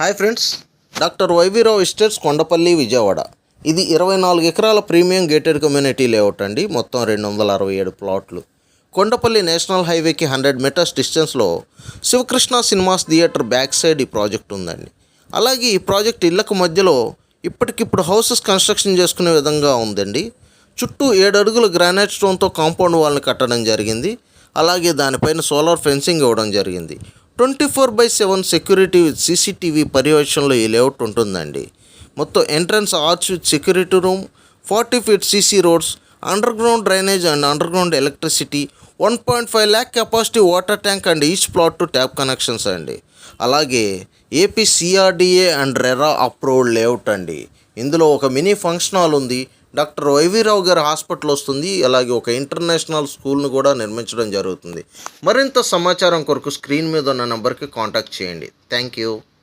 Hi friends, doctor YV Rao estates Kondapalli Vijayawada. ఇది 24 ఎకరాల premium gated community layout అండి. మొత్తం 267 ప్లాట్లు. కొండపల్లి నేషనల్ హైవేకి 100 మీటర్స్ డిస్టెన్స్లో Sivakrishna cinemas theatre back side ఈ ప్రాజెక్ట్ ఉందండి. అలాగే ఈ ప్రాజెక్ట్ ఇళ్లకు మధ్యలో ఇప్పటికిప్పుడు హౌసెస్ కన్స్ట్రక్షన్ చేసుకునే విధంగా ఉందండి. చుట్టూ 7 అడుగుల గ్రానైట్ స్టోన్తో కాంపౌండ్ వాల్ని కట్టడం జరిగింది. అలాగే దానిపైన సోలార్ ఫెన్సింగ్ ఇవ్వడం జరిగింది. 24/7 సెక్యూరిటీ విత్ సీసీటీవీ పర్యవేక్షణలో ఈ లేఅవుట్ ఉంటుందండి. మొత్తం entrance arch with security room, 40 feet CC roads, under ground drainage and under ground electricity, 1.5 lakh capacity water tank and each plot to tap connections అండి. అలాగే AP CRDA and RERA approved layout అండి. ఇందులో ఒక mini function hall ఉంది, doctor YV Rao గారి hospital వస్తుంది, అలాగే ఒక ఇంటర్నేషనల్ స్కూల్ను కూడా నిర్మించడం జరుగుతుంది. మరింత సమాచారం కొరకు స్క్రీన్ మీద ఉన్న నెంబర్కి కాంటాక్ట్ చేయండి. Thank you.